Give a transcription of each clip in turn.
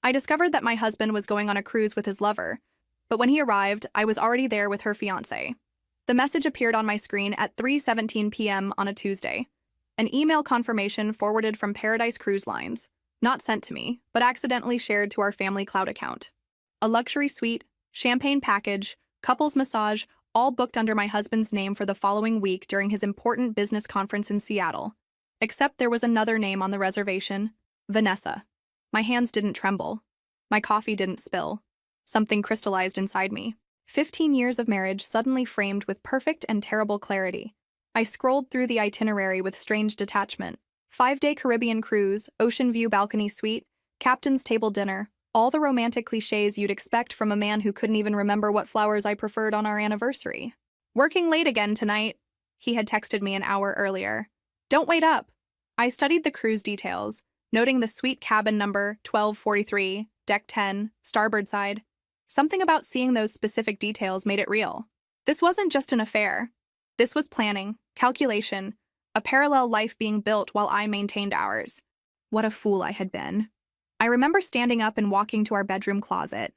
I discovered that my husband was going on a cruise with his lover, but when he arrived, I was already there with her fiancé. The message appeared on my screen at 3:17 p.m. on a Tuesday. An email confirmation forwarded from Paradise Cruise Lines, not sent to me, but accidentally shared to our family cloud account. A luxury suite, champagne package, couples massage, all booked under my husband's name for the following week during his important business conference in Seattle. Except there was another name on the reservation, Vanessa. My hands didn't tremble. My coffee didn't spill. Something crystallized inside me. 15 years of marriage suddenly framed with perfect and terrible clarity. I scrolled through the itinerary with strange detachment. 5-day Caribbean cruise, ocean view balcony suite, captain's table dinner, all the romantic cliches you'd expect from a man who couldn't even remember what flowers I preferred on our anniversary. "Working late again tonight," he had texted me an hour earlier. "Don't wait up." I studied the cruise details, noting the suite cabin number 1243, deck 10, starboard side. Something about seeing those specific details made it real. This wasn't just an affair. This was planning, calculation, a parallel life being built while I maintained ours. What a fool I had been. I remember standing up and walking to our bedroom closet,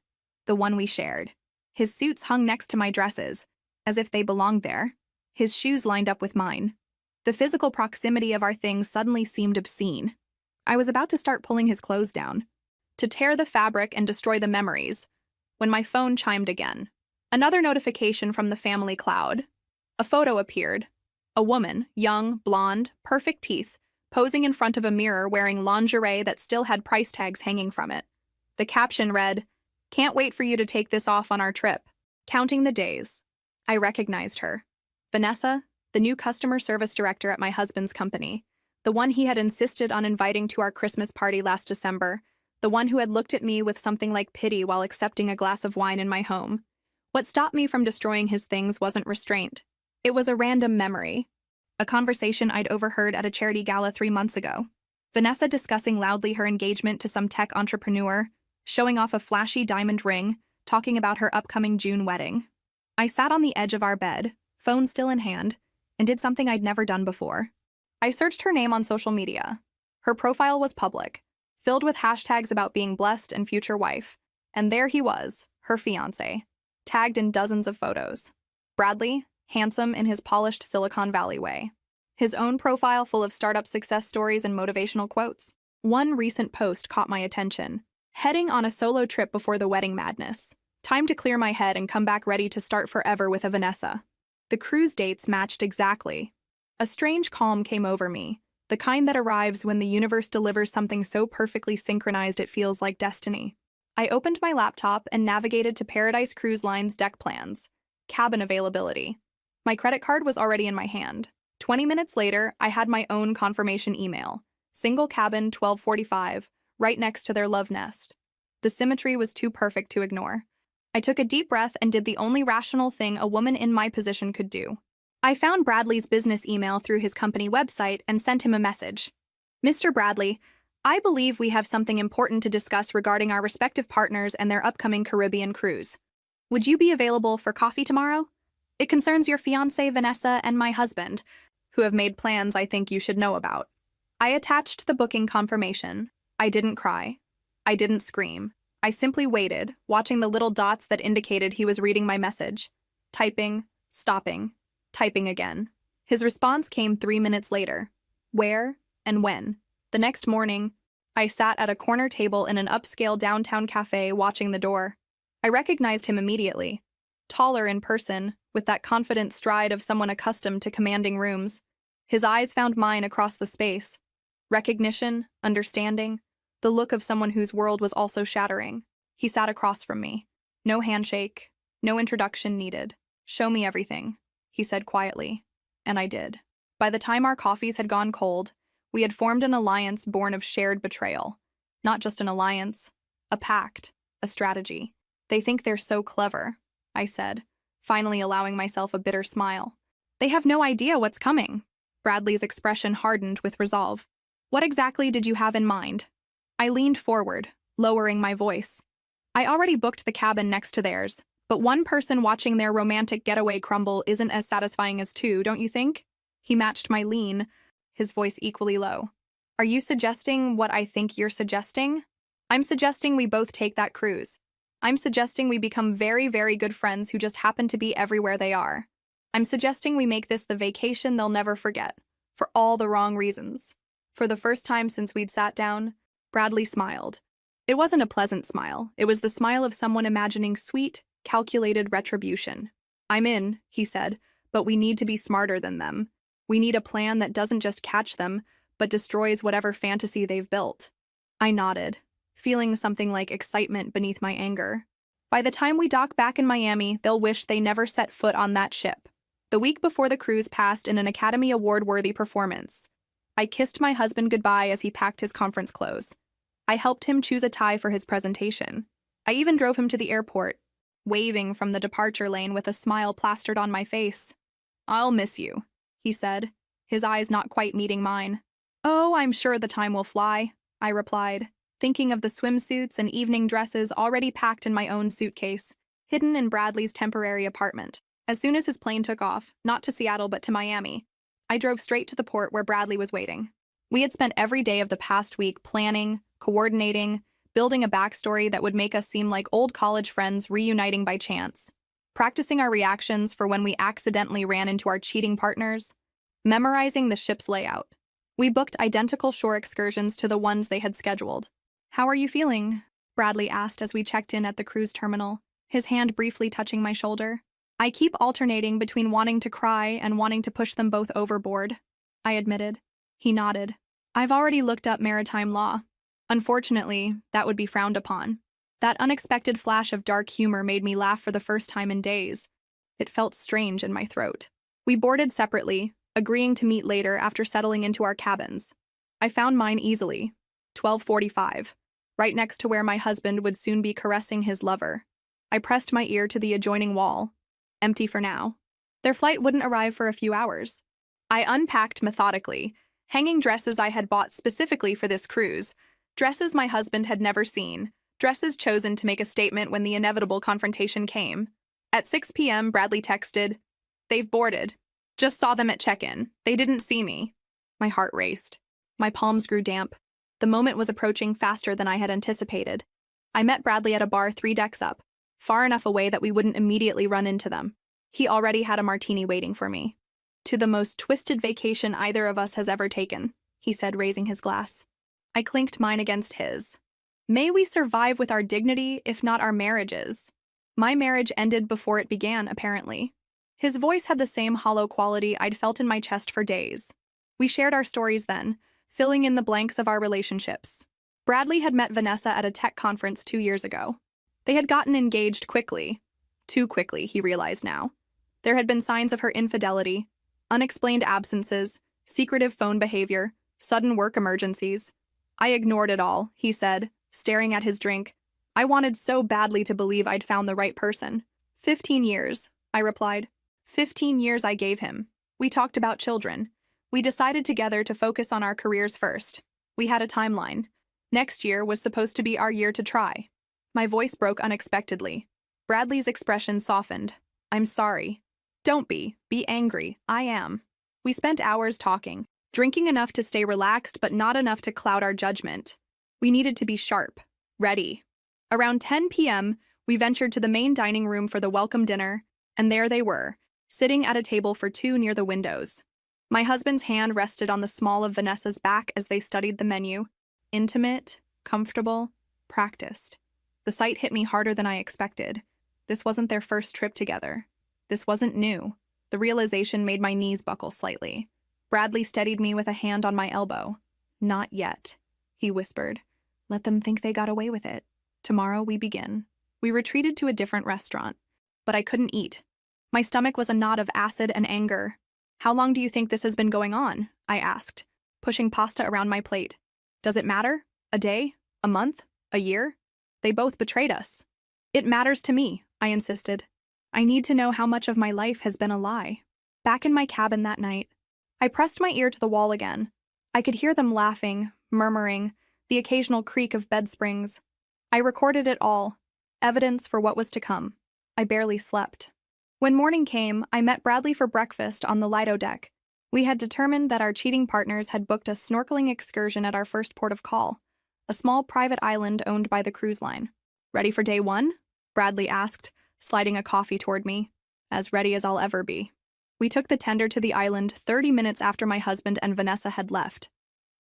the one we shared. His suits hung next to my dresses, as if they belonged there. His shoes lined up with mine. The physical proximity of our things suddenly seemed obscene. I was about to start pulling his clothes down, to tear the fabric and destroy the memories, when my phone chimed again. Another notification from the family cloud. A photo appeared. A woman, young, blonde, perfect teeth, posing in front of a mirror wearing lingerie that still had price tags hanging from it. The caption read, "Can't wait for you to take this off on our trip." Counting the days. I recognized her. Vanessa, the new customer service director at my husband's company, the one he had insisted on inviting to our Christmas party last December, the one who had looked at me with something like pity while accepting a glass of wine in my home. What stopped me from destroying his things wasn't restraint. It was a random memory. A conversation I'd overheard at a charity gala 3 months ago. Vanessa discussing loudly her engagement to some tech entrepreneur, showing off a flashy diamond ring, talking about her upcoming June wedding. I sat on the edge of our bed, phone still in hand, and did something I'd never done before. I searched her name on social media. Her profile was public, filled with hashtags about being blessed and future wife, and there he was, her fiancé, tagged in dozens of photos. Bradley, handsome in his polished Silicon Valley way. His own profile full of startup success stories and motivational quotes. One recent post caught my attention. "Heading on a solo trip before the wedding madness. Time to clear my head and come back ready to start forever with a Vanessa." The cruise dates matched exactly. A strange calm came over me, the kind that arrives when the universe delivers something so perfectly synchronized it feels like destiny. I opened my laptop and navigated to Paradise Cruise Line's deck plans. Cabin availability. My credit card was already in my hand. 20 minutes later, I had my own confirmation email. Single cabin 1245, right next to their love nest. The symmetry was too perfect to ignore. I took a deep breath and did the only rational thing a woman in my position could do. I found Bradley's business email through his company website and sent him a message. "Mr. Bradley, I believe we have something important to discuss regarding our respective partners and their upcoming Caribbean cruise. Would you be available for coffee tomorrow? It concerns your fiancée Vanessa and my husband, who have made plans I think you should know about." I attached the booking confirmation. I didn't cry. I didn't scream. I simply waited, watching the little dots that indicated he was reading my message. Typing, stopping, typing again. His response came 3 minutes later. Where and when? The next morning, I sat at a corner table in an upscale downtown cafe watching the door. I recognized him immediately. Taller in person, with that confident stride of someone accustomed to commanding rooms. His eyes found mine across the space. Recognition, understanding, the look of someone whose world was also shattering. He sat across from me. No handshake, no introduction needed. "Show me everything," he said quietly. And I did. By the time our coffees had gone cold, we had formed an alliance born of shared betrayal. Not just an alliance, a pact, a strategy. "They think they're so clever," I said, finally allowing myself a bitter smile. "They have no idea what's coming." Bradley's expression hardened with resolve. "What exactly did you have in mind?" I leaned forward, lowering my voice. "I already booked the cabin next to theirs, but one person watching their romantic getaway crumble isn't as satisfying as two, don't you think?" He matched my lean, his voice equally low. "Are you suggesting what I think you're suggesting?" I'm suggesting we both take that cruise. I'm suggesting we become very, very good friends who just happen to be everywhere they are. I'm suggesting we make this the vacation they'll never forget, for all the wrong reasons. For the first time since we'd sat down, Bradley smiled. It wasn't a pleasant smile. It was the smile of someone imagining sweet, calculated retribution. I'm in, he said, but we need to be smarter than them. We need a plan that doesn't just catch them, but destroys whatever fantasy they've built. I nodded, feeling something like excitement beneath my anger. By the time we dock back in Miami, they'll wish they never set foot on that ship. The week before the cruise passed in an Academy Award-worthy performance. I kissed my husband goodbye as he packed his conference clothes. I helped him choose a tie for his presentation. I even drove him to the airport, waving from the departure lane with a smile plastered on my face. "I'll miss you," he said, his eyes not quite meeting mine. "Oh, I'm sure the time will fly," I replied, thinking of the swimsuits and evening dresses already packed in my own suitcase, hidden in Bradley's temporary apartment. As soon as his plane took off, not to Seattle but to Miami, I drove straight to the port where Bradley was waiting. We had spent every day of the past week planning, coordinating, building a backstory that would make us seem like old college friends reuniting by chance, practicing our reactions for when we accidentally ran into our cheating partners, memorizing the ship's layout. We booked identical shore excursions to the ones they had scheduled. "How are you feeling?" Bradley asked as we checked in at the cruise terminal, his hand briefly touching my shoulder. "I keep alternating between wanting to cry and wanting to push them both overboard," I admitted. He nodded. "I've already looked up maritime law. Unfortunately, that would be frowned upon." That unexpected flash of dark humor made me laugh for the first time in days. It felt strange in my throat. We boarded separately, agreeing to meet later after settling into our cabins. I found mine easily, 12:45, right next to where my husband would soon be caressing his lover. I pressed my ear to the adjoining wall, empty for now. Their flight wouldn't arrive for a few hours. I unpacked methodically, hanging dresses I had bought specifically for this cruise, dresses my husband had never seen, dresses chosen to make a statement when the inevitable confrontation came. At 6 p.m., Bradley texted, "They've boarded. Just saw them at check-in. They didn't see me." My heart raced. My palms grew damp. The moment was approaching faster than I had anticipated. I met Bradley at a bar 3 decks up, far enough away that we wouldn't immediately run into them. He already had a martini waiting for me. "To the most twisted vacation either of us has ever taken," he said, raising his glass. I clinked mine against his. "May we survive with our dignity, if not our marriages." My marriage ended before it began, apparently. His voice had the same hollow quality I'd felt in my chest for days. We shared our stories then, filling in the blanks of our relationships. Bradley had met Vanessa at a tech conference 2 years ago. They had gotten engaged quickly. Too quickly, he realized now. There had been signs of her infidelity, unexplained absences, secretive phone behavior, sudden work emergencies. I ignored it all, he said, staring at his drink. I wanted so badly to believe I'd found the right person. 15 years, I replied. 15 years I gave him. We talked about children. We decided together to focus on our careers first. We had a timeline. Next year was supposed to be our year to try. My voice broke unexpectedly. Bradley's expression softened. "I'm sorry." "Don't be. Be angry. I am." We spent hours talking, drinking enough to stay relaxed but not enough to cloud our judgment. We needed to be sharp, ready. Around 10 p.m., we ventured to the main dining room for the welcome dinner, and there they were, sitting at a table for 2 near the windows. My husband's hand rested on the small of Vanessa's back as they studied the menu. Intimate, comfortable, practiced. The sight hit me harder than I expected. This wasn't their first trip together. This wasn't new. The realization made my knees buckle slightly. Bradley steadied me with a hand on my elbow. "Not yet," he whispered. "Let them think they got away with it. Tomorrow we begin." We retreated to a different restaurant, but I couldn't eat. My stomach was a knot of acid and anger. "How long do you think this has been going on?" I asked, pushing pasta around my plate. "Does it matter? A day? A month? A year? They both betrayed us." "It matters to me," I insisted. "I need to know how much of my life has been a lie." Back in my cabin that night, I pressed my ear to the wall again. I could hear them laughing, murmuring, the occasional creak of bed springs. I recorded it all, evidence for what was to come. I barely slept. When morning came, I met Bradley for breakfast on the Lido deck. We had determined that our cheating partners had booked a snorkeling excursion at our first port of call, a a small private island owned by the cruise line. "Ready for day one?" Bradley asked, sliding a coffee toward me. "As ready as I'll ever be." We took the tender to the island 30 minutes after my husband and Vanessa had left.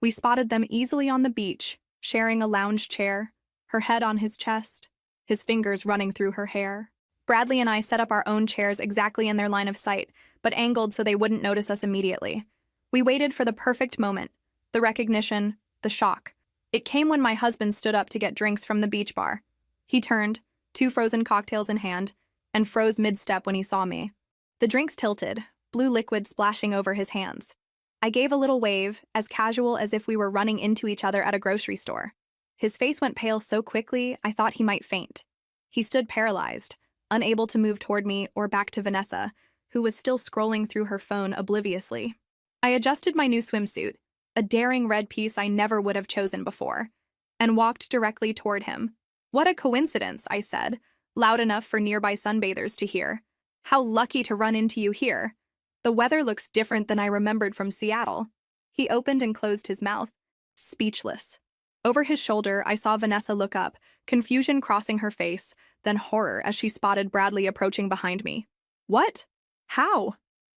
We spotted them easily on the beach, sharing a lounge chair, her head on his chest, his fingers running through her hair. Bradley and I set up our own chairs exactly in their line of sight, but angled so they wouldn't notice us immediately. We waited for the perfect moment, the recognition, the shock. It came when my husband stood up to get drinks from the beach bar. He turned, 2 frozen cocktails in hand, and froze mid-step when he saw me. The drinks tilted, blue liquid splashing over his hands. I gave a little wave, as casual as if we were running into each other at a grocery store. His face went pale so quickly I thought he might faint. He stood paralyzed, unable to move toward me or back to Vanessa, who was still scrolling through her phone obliviously. I adjusted my new swimsuit, a daring red piece I never would have chosen before, and walked directly toward him. "What a coincidence," I said, loud enough for nearby sunbathers to hear. "How lucky to run into you here. The weather looks different than I remembered from Seattle." He opened and closed his mouth, speechless. Over his shoulder, I saw Vanessa look up, confusion crossing her face, then horror as she spotted Bradley approaching behind me. "What? How?"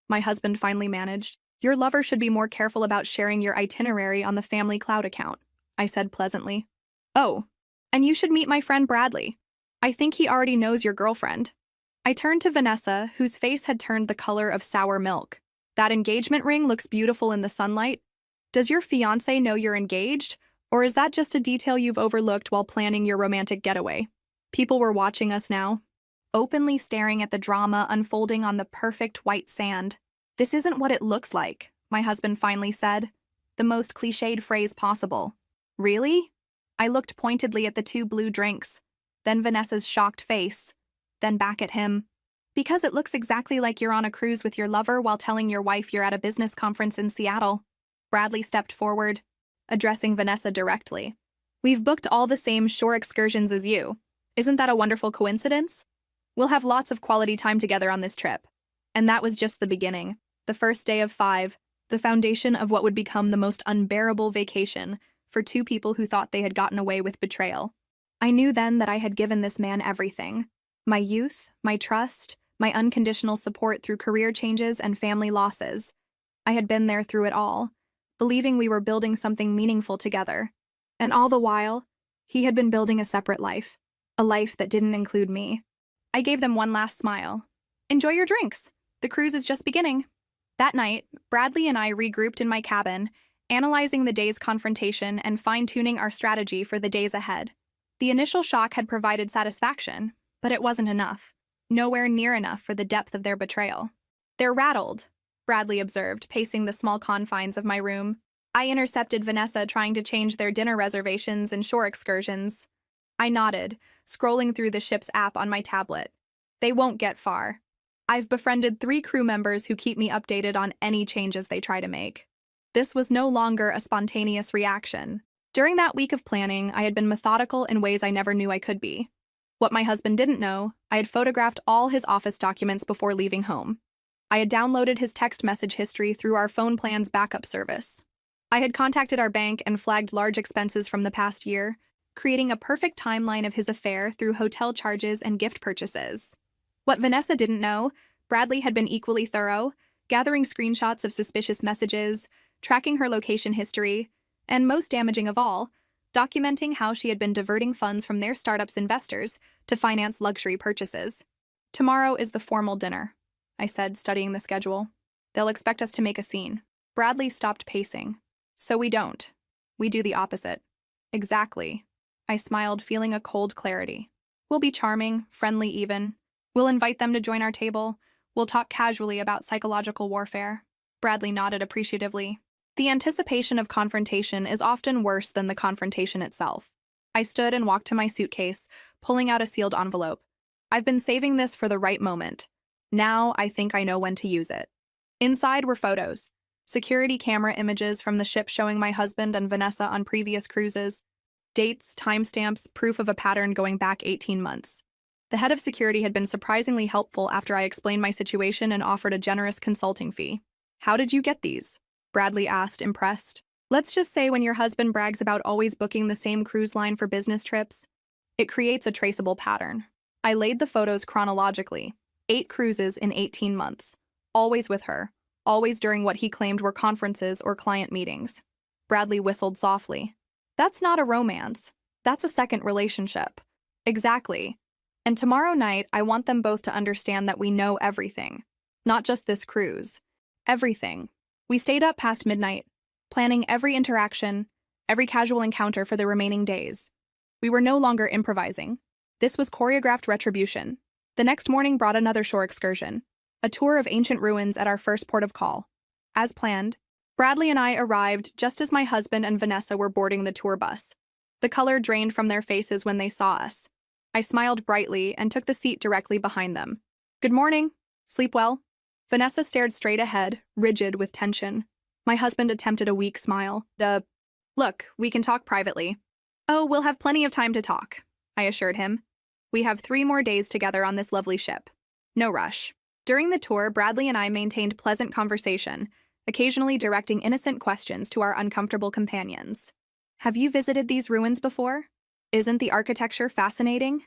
my husband finally managed. "Your lover should be more careful about sharing your itinerary on the family cloud account," I said pleasantly. "Oh, and you should meet my friend Bradley. I think he already knows your girlfriend." I turned to Vanessa, whose face had turned the color of sour milk. "That engagement ring looks beautiful in the sunlight. Does your fiancé know you're engaged, or is that just a detail you've overlooked while planning your romantic getaway?" People were watching us now, openly staring at the drama unfolding on the perfect white sand. "This isn't what it looks like," my husband finally said, the most cliched phrase possible. "Really?" I looked pointedly at the 2 blue drinks, then Vanessa's shocked face, then back at him. "Because it looks exactly like you're on a cruise with your lover while telling your wife you're at a business conference in Seattle." Bradley stepped forward, addressing Vanessa directly. "We've booked all the same shore excursions as you. Isn't that a wonderful coincidence? We'll have lots of quality time together on this trip." And that was just the beginning. The first day of 5, the foundation of what would become the most unbearable vacation for 2 people who thought they had gotten away with betrayal. I knew then that I had given this man everything. My youth, my trust, my unconditional support through career changes and family losses. I had been there through it all, believing we were building something meaningful together. And all the while, he had been building a separate life, a life that didn't include me. I gave them one last smile. "Enjoy your drinks. The cruise is just beginning." That night, Bradley and I regrouped in my cabin, analyzing the day's confrontation and fine-tuning our strategy for the days ahead. The initial shock had provided satisfaction, but it wasn't enough. Nowhere near enough for the depth of their betrayal. "They're rattled," Bradley observed, pacing the small confines of my room. I intercepted Vanessa trying to change their dinner reservations and shore excursions. I nodded, scrolling through the ship's app on my tablet. "They won't get far. I've befriended 3 crew members who keep me updated on any changes they try to make." This was no longer a spontaneous reaction. During that week of planning, I had been methodical in ways I never knew I could be. What my husband didn't know, I had photographed all his office documents before leaving home. I had downloaded his text message history through our phone plan's backup service. I had contacted our bank and flagged large expenses from the past year, creating a perfect timeline of his affair through hotel charges and gift purchases. What Vanessa didn't know, Bradley had been equally thorough, gathering screenshots of suspicious messages, tracking her location history, and most damaging of all, documenting how she had been diverting funds from their startup's investors to finance luxury purchases. "Tomorrow is the formal dinner," I said, studying the schedule. "They'll expect us to make a scene." Bradley stopped pacing. "So we don't. We do the opposite." "Exactly." I smiled, feeling a cold clarity. "We'll be charming, friendly even. We'll invite them to join our table. We'll talk casually about psychological warfare." Bradley nodded appreciatively. The anticipation of confrontation is often worse than the confrontation itself. I stood and walked to my suitcase, pulling out a sealed envelope. "I've been saving this for the right moment. Now I think I know when to use it." Inside were photos, security camera images from the ship showing my husband and Vanessa on previous cruises, dates, timestamps, proof of a pattern going back 18 months. The head of security had been surprisingly helpful after I explained my situation and offered a generous consulting fee. "How did you get these?" Bradley asked, impressed. Let's just say when your husband brags about always booking the same cruise line for business trips, it creates a traceable pattern. I laid the photos chronologically. 8 cruises in 18 months. Always with her. Always during what he claimed were conferences or client meetings. Bradley whistled softly. That's not a romance. That's a second relationship. Exactly. And tomorrow night, I want them both to understand that we know everything. Not just this cruise. Everything. We stayed up past midnight, planning every interaction, every casual encounter for the remaining days. We were no longer improvising. This was choreographed retribution. The next morning brought another shore excursion, a tour of ancient ruins at our first port of call. As planned, Bradley and I arrived just as my husband and Vanessa were boarding the tour bus. The color drained from their faces when they saw us. I smiled brightly and took the seat directly behind them. Good morning. Sleep well? Vanessa stared straight ahead, rigid with tension. My husband attempted a weak smile. Look, we can talk privately. Oh, we'll have plenty of time to talk, I assured him. We have 3 more days together on this lovely ship. No rush. During the tour, Bradley and I maintained pleasant conversation, occasionally directing innocent questions to our uncomfortable companions. Have you visited these ruins before? Isn't the architecture fascinating?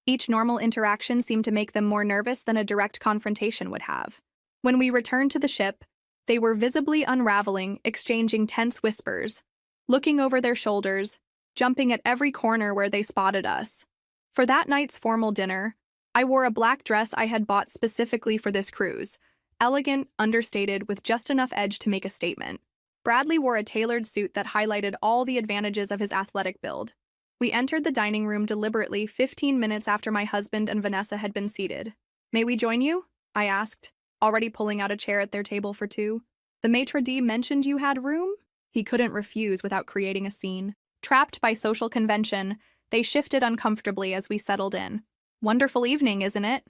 Each normal interaction seemed to make them more nervous than a direct confrontation would have. When we returned to the ship, they were visibly unraveling, exchanging tense whispers, looking over their shoulders, jumping at every corner where they spotted us. For that night's formal dinner, I wore a black dress I had bought specifically for this cruise, elegant, understated, with just enough edge to make a statement. Bradley wore a tailored suit that highlighted all the advantages of his athletic build. We entered the dining room deliberately 15 minutes after my husband and Vanessa had been seated. May we join you? I asked, already pulling out a chair at their table for 2. The maitre d' mentioned you had room? He couldn't refuse without creating a scene. Trapped by social convention, they shifted uncomfortably as we settled in. Wonderful evening, isn't it?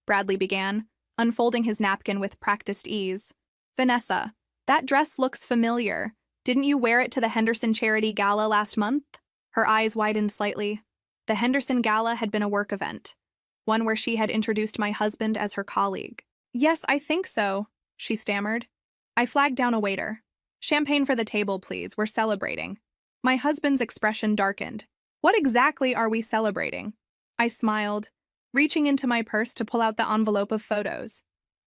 Bradley began, unfolding his napkin with practiced ease. Vanessa, that dress looks familiar. Didn't you wear it to the Henderson Charity Gala last month? Her eyes widened slightly. The Henderson Gala had been a work event, one where she had introduced my husband as her colleague. Yes, I think so, she stammered. I flagged down a waiter. Champagne for the table, please. We're celebrating. My husband's expression darkened. What exactly are we celebrating? I smiled, reaching into my purse to pull out the envelope of photos.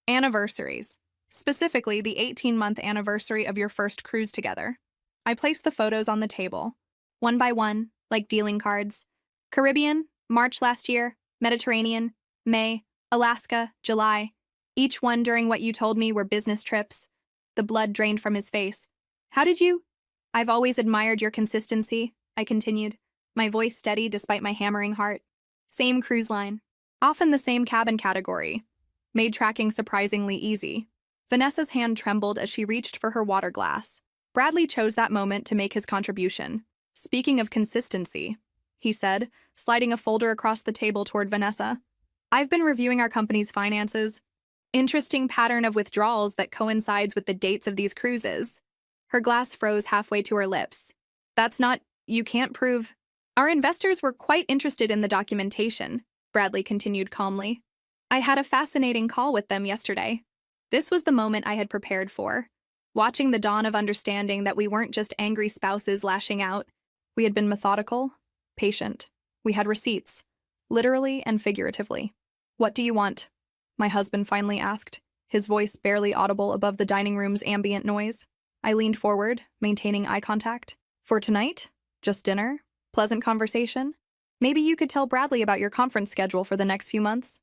Anniversaries. Specifically, the 18-month anniversary of your first cruise together. I placed the photos on the table, one by one, like dealing cards. Caribbean, March last year. Mediterranean, May. Alaska, July. Each one during what you told me were business trips. The blood drained from his face. How did you? I've always admired your consistency, I continued, my voice steady despite my hammering heart. Same cruise line. Often the same cabin category. Made tracking surprisingly easy. Vanessa's hand trembled as she reached for her water glass. Bradley chose that moment to make his contribution. Speaking of consistency, he said, sliding a folder across the table toward Vanessa. I've been reviewing our company's finances. Interesting pattern of withdrawals that coincides with the dates of these cruises. Her glass froze halfway to her lips. That's not, you can't prove. Our investors were quite interested in the documentation, Bradley continued calmly. I had a fascinating call with them yesterday. This was the moment I had prepared for. Watching the dawn of understanding that we weren't just angry spouses lashing out. We had been methodical, patient. We had receipts, literally and figuratively. What do you want? My husband finally asked, his voice barely audible above the dining room's ambient noise. I leaned forward, maintaining eye contact. For tonight? Just dinner? Pleasant conversation? Maybe you could tell Bradley about your conference schedule for the next few months.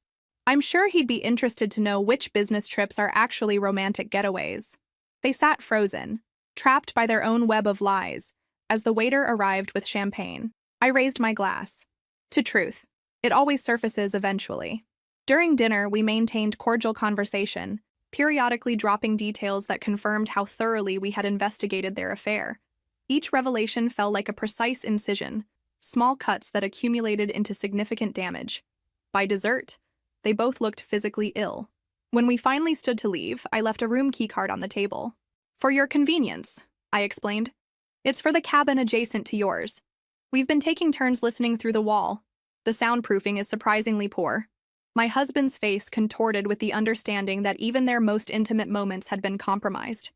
I'm sure he'd be interested to know which business trips are actually romantic getaways. They sat frozen, trapped by their own web of lies, as the waiter arrived with champagne. I raised my glass. To truth. It always surfaces eventually. During dinner, we maintained cordial conversation, periodically dropping details that confirmed how thoroughly we had investigated their affair. Each revelation fell like a precise incision, small cuts that accumulated into significant damage. By dessert, they both looked physically ill. When we finally stood to leave, I left a room keycard on the table. For your convenience, I explained. It's for the cabin adjacent to yours. We've been taking turns listening through the wall. The soundproofing is surprisingly poor. My husband's face contorted with the understanding that even their most intimate moments had been compromised.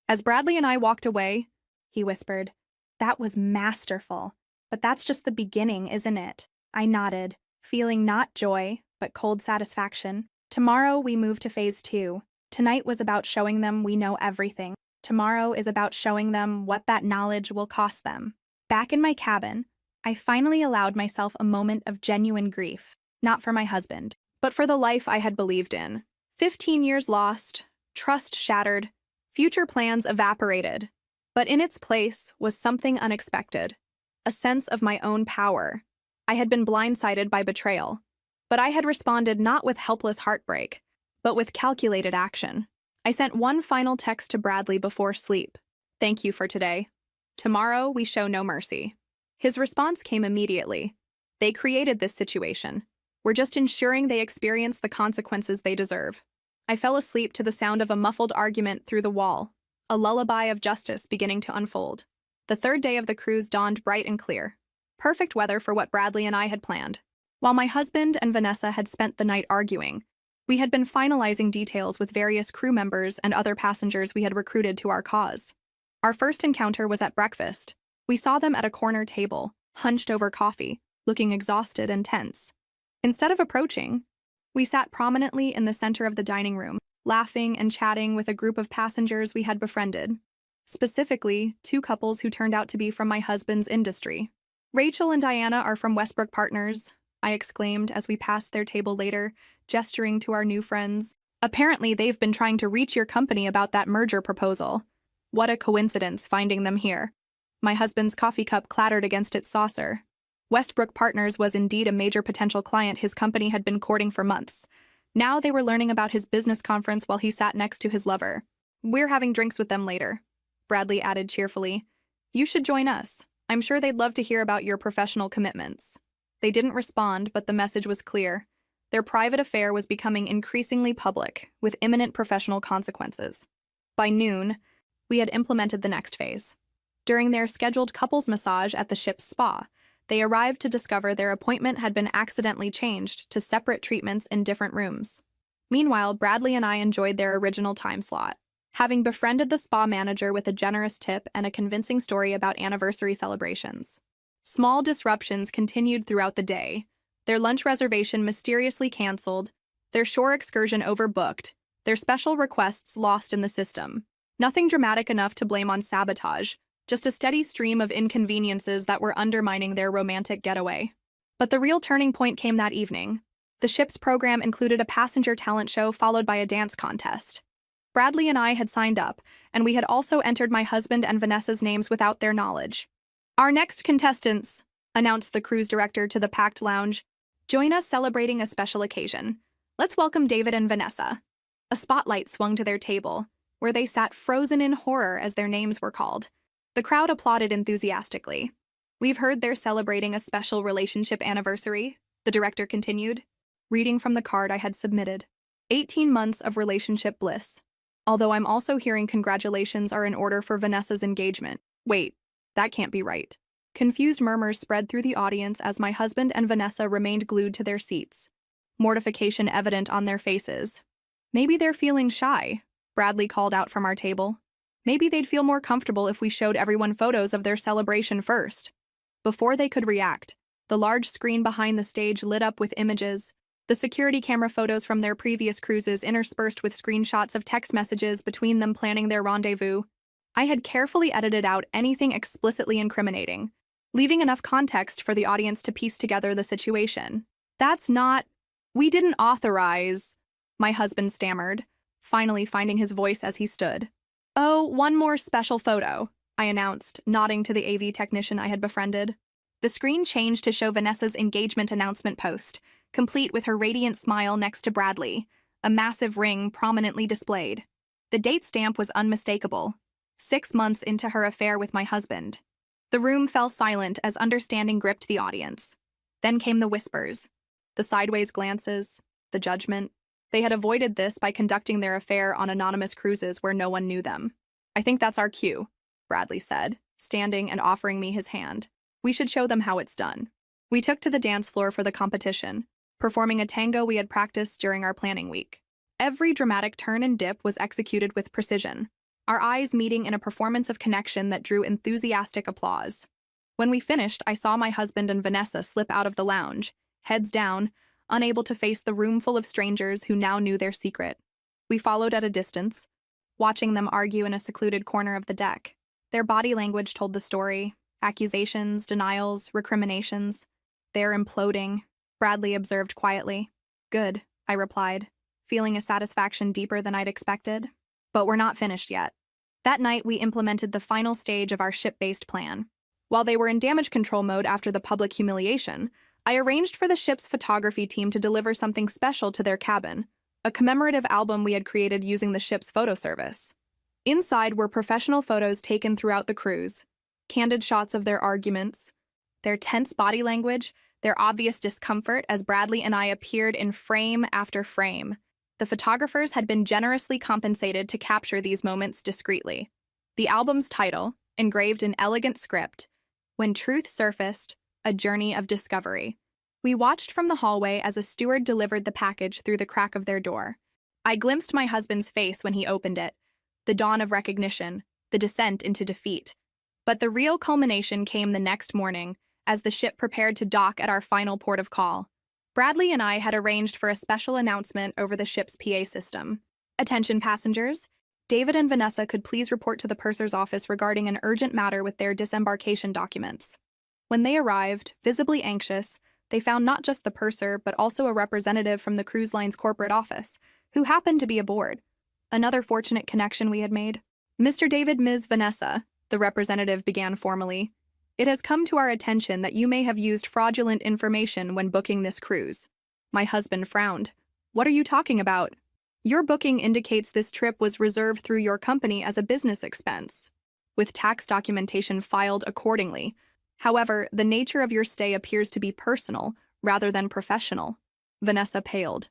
As Bradley and I walked away, he whispered. That was masterful. But that's just the beginning, isn't it? I nodded, feeling not joy, but cold satisfaction. Tomorrow we move to phase 2. Tonight was about showing them we know everything. Tomorrow is about showing them what that knowledge will cost them. Back in my cabin, I finally allowed myself a moment of genuine grief, not for my husband, but for the life I had believed in. 15 years lost, trust shattered, future plans evaporated. But in its place was something unexpected, a sense of my own power. I had been blindsided by betrayal, but I had responded not with helpless heartbreak, but with calculated action. I sent one final text to Bradley before sleep. Thank you for today. Tomorrow we show no mercy. His response came immediately. They created this situation. We're just ensuring they experience the consequences they deserve. I fell asleep to the sound of a muffled argument through the wall, a lullaby of justice beginning to unfold. The third day of the cruise dawned bright and clear. Perfect weather for what Bradley and I had planned. While my husband and Vanessa had spent the night arguing, we had been finalizing details with various crew members and other passengers we had recruited to our cause. Our first encounter was at breakfast. We saw them at a corner table, hunched over coffee, looking exhausted and tense. Instead of approaching, we sat prominently in the center of the dining room, laughing and chatting with a group of passengers we had befriended. Specifically, 2 couples who turned out to be from my husband's industry. Rachel and Diana are from Westbrook Partners, I exclaimed as we passed their table later, gesturing to our new friends. Apparently, they've been trying to reach your company about that merger proposal. What a coincidence finding them here. My husband's coffee cup clattered against its saucer. Westbrook Partners was indeed a major potential client his company had been courting for months. Now they were learning about his business conference while he sat next to his lover. We're having drinks with them later, Bradley added cheerfully. You should join us. I'm sure they'd love to hear about your professional commitments. They didn't respond, but the message was clear. Their private affair was becoming increasingly public, with imminent professional consequences. By noon, we had implemented the next phase. During their scheduled couples massage at the ship's spa, they arrived to discover their appointment had been accidentally changed to separate treatments in different rooms. Meanwhile, Bradley and I enjoyed their original time slot, having befriended the spa manager with a generous tip and a convincing story about anniversary celebrations. Small disruptions continued throughout the day. Their lunch reservation mysteriously canceled, their shore excursion overbooked, their special requests lost in the system. Nothing dramatic enough to blame on sabotage, just a steady stream of inconveniences that were undermining their romantic getaway. But the real turning point came that evening. The ship's program included a passenger talent show followed by a dance contest. Bradley and I had signed up, and we had also entered my husband and Vanessa's names without their knowledge. Our next contestants, announced the cruise director to the packed lounge, join us celebrating a special occasion. Let's welcome David and Vanessa. A spotlight swung to their table, where they sat frozen in horror as their names were called. The crowd applauded enthusiastically. We've heard they're celebrating a special relationship anniversary, the director continued, reading from the card I had submitted. 18 months of relationship bliss. Although I'm also hearing congratulations are in order for Vanessa's engagement. Wait, that can't be right. Confused murmurs spread through the audience as my husband and Vanessa remained glued to their seats, mortification evident on their faces. Maybe they're feeling shy, Bradley called out from our table. Maybe they'd feel more comfortable if we showed everyone photos of their celebration first. Before they could react, the large screen behind the stage lit up with images, the security camera photos from their previous cruises interspersed with screenshots of text messages between them planning their rendezvous. I had carefully edited out anything explicitly incriminating, leaving enough context for the audience to piece together the situation. We didn't authorize, my husband stammered, finally finding his voice as he stood. Oh, one more special photo, I announced, nodding to the AV technician I had befriended. The screen changed to show Vanessa's engagement announcement post, complete with her radiant smile next to Bradley, a massive ring prominently displayed. The date stamp was unmistakable, 6 months into her affair with my husband. The room fell silent as understanding gripped the audience. Then came the whispers, the sideways glances, the judgment. They had avoided this by conducting their affair on anonymous cruises where no one knew them. I think that's our cue, Bradley said, standing and offering me his hand. We should show them how it's done. We took to the dance floor for the competition, performing a tango we had practiced during our planning week. Every dramatic turn and dip was executed with precision. our eyes meeting in a performance of connection that drew enthusiastic applause. When we finished, I saw my husband and Vanessa slip out of the lounge, heads down, unable to face the room full of strangers who now knew their secret. We followed at a distance, watching them argue in a secluded corner of the deck. Their body language told the story: accusations, denials, recriminations. They're imploding, Bradley observed quietly. Good, I replied, feeling a satisfaction deeper than I'd expected. But we're not finished yet. That night, we implemented the final stage of our ship-based plan. While they were in damage control mode after the public humiliation, I arranged for the ship's photography team to deliver something special to their cabin, a commemorative album we had created using the ship's photo service. Inside were professional photos taken throughout the cruise, candid shots of their arguments, their tense body language, their obvious discomfort as Bradley and I appeared in frame after frame. The photographers had been generously compensated to capture these moments discreetly. The album's title, engraved in elegant script, "When Truth Surfaced, A Journey of Discovery." We watched from the hallway as a steward delivered the package through the crack of their door. I glimpsed my husband's face when he opened it, the dawn of recognition, the descent into defeat. But the real culmination came the next morning, as the ship prepared to dock at our final port of call. Bradley and I had arranged for a special announcement over the ship's PA system. Attention passengers, David and Vanessa could please report to the purser's office regarding an urgent matter with their disembarkation documents. When they arrived, visibly anxious, they found not just the purser, but also a representative from the cruise line's corporate office, who happened to be aboard. Another fortunate connection we had made. "Mr. David, Ms. Vanessa," the representative began formally, "it has come to our attention that you may have used fraudulent information when booking this cruise." My husband frowned. "What are you talking about?" "Your booking indicates this trip was reserved through your company as a business expense, with tax documentation filed accordingly. However, the nature of your stay appears to be personal rather than professional." Vanessa paled.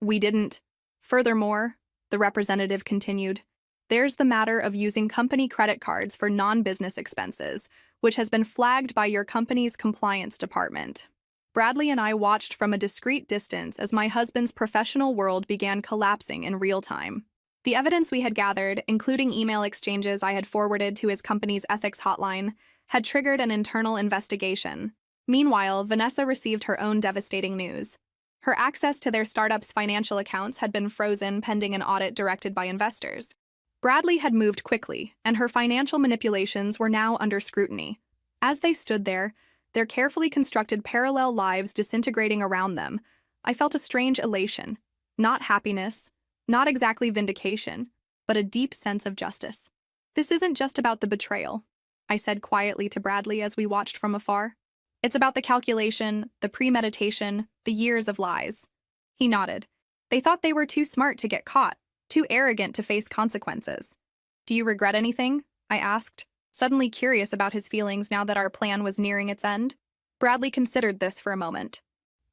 We didn't. "Furthermore," the representative continued, "there's the matter of using company credit cards for non-business expenses, which has been flagged by your company's compliance department." Bradley and I watched from a discreet distance as my husband's professional world began collapsing in real time. The evidence we had gathered, including email exchanges I had forwarded to his company's ethics hotline, had triggered an internal investigation. Meanwhile, Vanessa received her own devastating news. Her access to their startup's financial accounts had been frozen pending an audit directed by investors. Bradley had moved quickly, and her financial manipulations were now under scrutiny. As they stood there, their carefully constructed parallel lives disintegrating around them, I felt a strange elation. Not happiness, not exactly vindication, but a deep sense of justice. "This isn't just about the betrayal," I said quietly to Bradley as we watched from afar. "It's about the calculation, the premeditation, the years of lies." He nodded. "They thought they were too smart to get caught, too arrogant to face consequences." "Do you regret anything?" I asked, suddenly curious about his feelings now that our plan was nearing its end. Bradley considered this for a moment.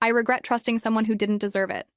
"I regret trusting someone who didn't deserve it.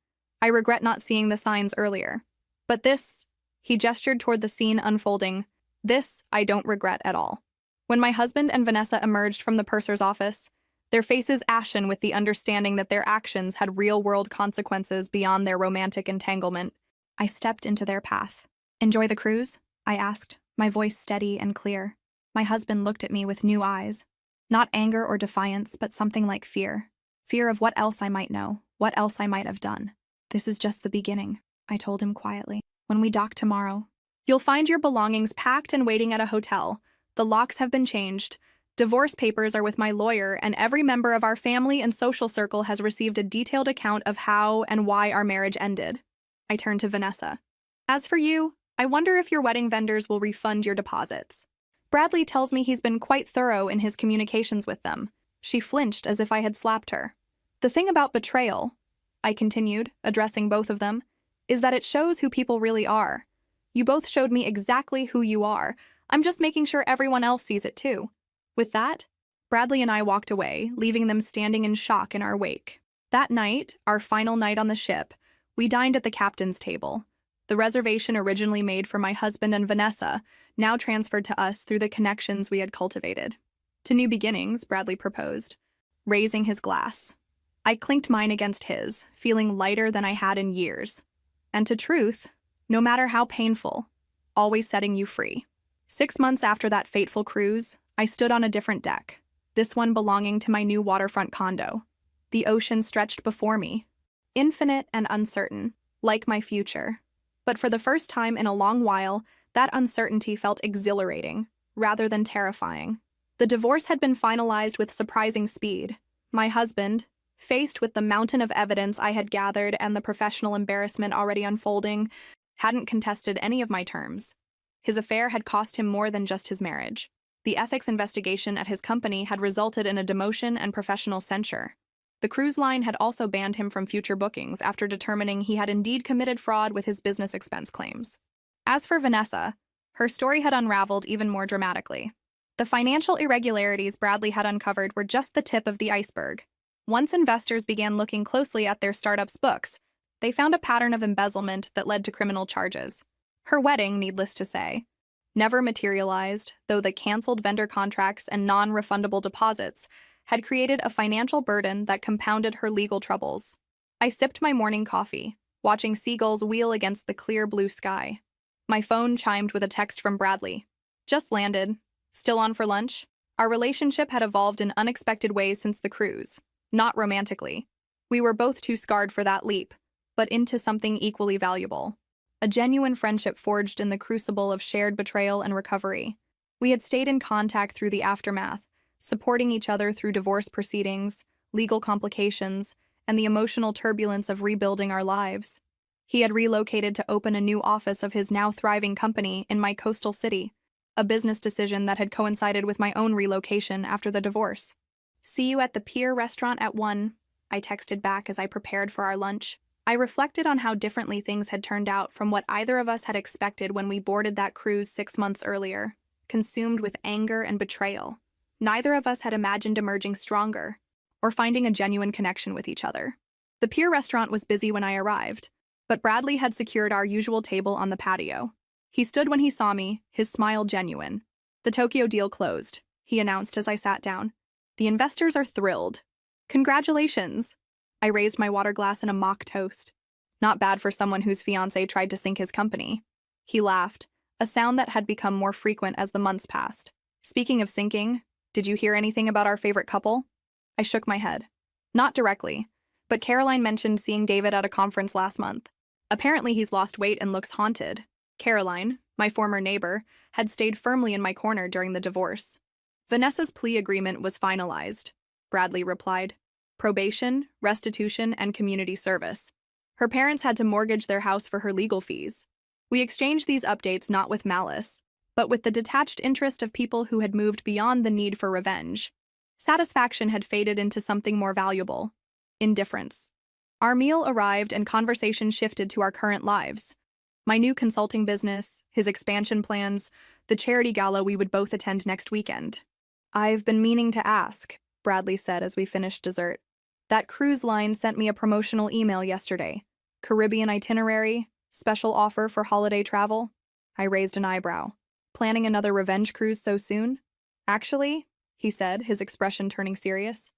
I regret not seeing the signs earlier. But this," he gestured toward the scene unfolding, "this I don't regret at all." When my husband and Vanessa emerged from the purser's office, their faces ashen with the understanding that their actions had real-world consequences beyond their romantic entanglement, I stepped into their path. "Enjoy the cruise?" I asked, my voice steady and clear. My husband looked at me with new eyes. Not anger or defiance, but something like fear. Fear of what else I might know, what else I might have done. "This is just the beginning," I told him quietly. "When we dock tomorrow, you'll find your belongings packed and waiting at a hotel. The locks have been changed. Divorce papers are with my lawyer, and every member of our family and social circle has received a detailed account of how and why our marriage ended." I turned to Vanessa. "As for you, I wonder if your wedding vendors will refund your deposits. Bradley tells me he's been quite thorough in his communications with them." She flinched as if I had slapped her. "The thing about betrayal," I continued, addressing both of them, "is that it shows who people really are. You both showed me exactly who you are. I'm just making sure everyone else sees it too." With that, Bradley and I walked away, leaving them standing in shock in our wake. That night, our final night on the ship, we dined at the captain's table. The reservation originally made for my husband and Vanessa, now transferred to us through the connections we had cultivated. "To new beginnings," Bradley proposed, raising his glass. I clinked mine against his, feeling lighter than I had in years. And to truth, no matter how painful, always setting you free. 6 months after that fateful cruise, I stood on a different deck, this one belonging to my new waterfront condo. The ocean stretched before me, infinite and uncertain, like my future. But for the first time in a long while, that uncertainty felt exhilarating, rather than terrifying. The divorce had been finalized with surprising speed. My husband, faced with the mountain of evidence I had gathered and the professional embarrassment already unfolding, hadn't contested any of my terms. His affair had cost him more than just his marriage. The ethics investigation at his company had resulted in a demotion and professional censure. The cruise line had also banned him from future bookings after determining he had indeed committed fraud with his business expense claims. As for Vanessa, her story had unraveled even more dramatically. The financial irregularities Bradley had uncovered were just the tip of the iceberg. Once investors began looking closely at their startup's books, they found a pattern of embezzlement that led to criminal charges. Her wedding, needless to say, never materialized, though the canceled vendor contracts and non-refundable deposits had created a financial burden that compounded her legal troubles. I sipped my morning coffee, watching seagulls wheel against the clear blue sky. My phone chimed with a text from Bradley. Just landed. Still on for lunch? Our relationship had evolved in unexpected ways since the cruise. Not romantically. We were both too scarred for that leap, but into something equally valuable. A genuine friendship forged in the crucible of shared betrayal and recovery. We had stayed in contact through the aftermath, supporting each other through divorce proceedings, legal complications, and the emotional turbulence of rebuilding our lives. He had relocated to open a new office of his now thriving company in my coastal city, a business decision that had coincided with my own relocation after the divorce. "See you at the Pier restaurant at 1, I texted back as I prepared for our lunch. I reflected on how differently things had turned out from what either of us had expected when we boarded that cruise 6 months earlier, consumed with anger and betrayal. Neither of us had imagined emerging stronger, or finding a genuine connection with each other. The Pier restaurant was busy when I arrived, but Bradley had secured our usual table on the patio. He stood when he saw me, his smile genuine. "The Tokyo deal closed," he announced as I sat down. "The investors are thrilled. Congratulations." I raised my water glass in a mock toast. Not bad for someone whose fiancé tried to sink his company. He laughed, a sound that had become more frequent as the months passed. "Speaking of sinking, did you hear anything about our favorite couple?" I shook my head. "Not directly, but Caroline mentioned seeing David at a conference last month. Apparently he's lost weight and looks haunted." Caroline, my former neighbor, had stayed firmly in my corner during the divorce. "Vanessa's plea agreement was finalized," Bradley replied. "Probation, restitution, and community service. Her parents had to mortgage their house for her legal fees. We exchanged these updates not with malice, but with the detached interest of people who had moved beyond the need for revenge. Satisfaction had faded into something more valuable: indifference. Our meal arrived and conversation shifted to our current lives. My new consulting business, his expansion plans, the charity gala we would both attend next weekend. "I've been meaning to ask," Bradley said as we finished dessert. "That cruise line sent me a promotional email yesterday. Caribbean itinerary, special offer for holiday travel." I raised an eyebrow. "Planning another revenge cruise so soon?" "Actually," he said, his expression turning serious,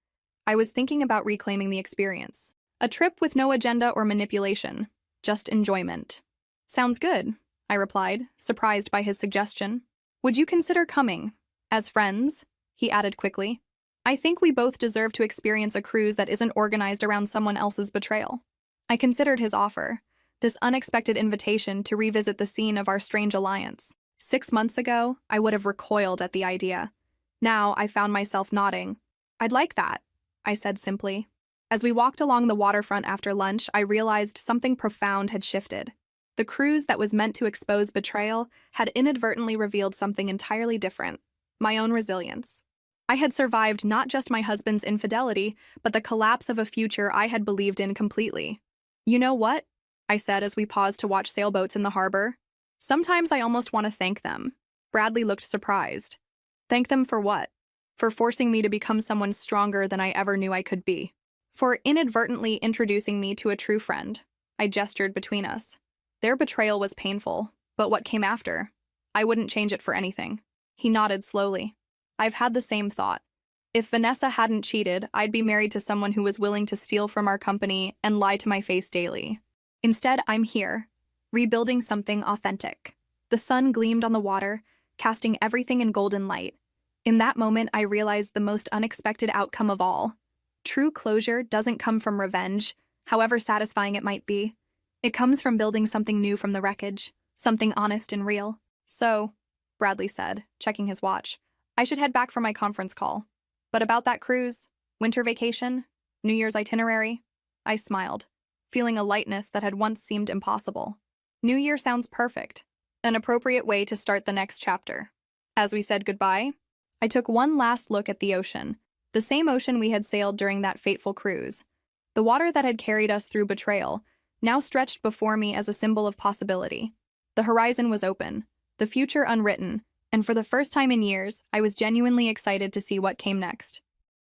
"I was thinking about reclaiming the experience. A trip with no agenda or manipulation, just enjoyment." "Sounds good," I replied, surprised by his suggestion. "Would you consider coming? As friends?" he added quickly. "I think we both deserve to experience a cruise that isn't organized around someone else's betrayal." I considered his offer, this unexpected invitation to revisit the scene of our strange alliance. 6 months ago, I would have recoiled at the idea. Now I found myself nodding. "I'd like that," I said simply. As we walked along the waterfront after lunch, I realized something profound had shifted. The cruise that was meant to expose betrayal had inadvertently revealed something entirely different: my own resilience. I had survived not just my husband's infidelity, but the collapse of a future I had believed in completely. "You know what?" I said as we paused to watch sailboats in the harbor. "Sometimes I almost want to thank them." Bradley looked surprised. "Thank them for what?" "For forcing me to become someone stronger than I ever knew I could be. For inadvertently introducing me to a true friend." I gestured between us. "Their betrayal was painful, but what came after? I wouldn't change it for anything." He nodded slowly. "I've had the same thought. If Vanessa hadn't cheated, I'd be married to someone who was willing to steal from our company and lie to my face daily. Instead, I'm here, rebuilding something authentic. The sun gleamed on the water, casting everything in golden light. In that moment, I realized the most unexpected outcome of all. True closure doesn't come from revenge, however satisfying it might be. It comes from building something new from the wreckage, something honest and real. So, Bradley said, checking his watch, I should head back for my conference call. But about that cruise, winter vacation, New Year's itinerary, I smiled, feeling a lightness that had once seemed impossible. New Year sounds perfect, an appropriate way to start the next chapter. As we said goodbye, I took one last look at the ocean, the same ocean we had sailed during that fateful cruise. The water that had carried us through betrayal now stretched before me as a symbol of possibility. The horizon was open, the future unwritten, and for the first time in years, I was genuinely excited to see what came next.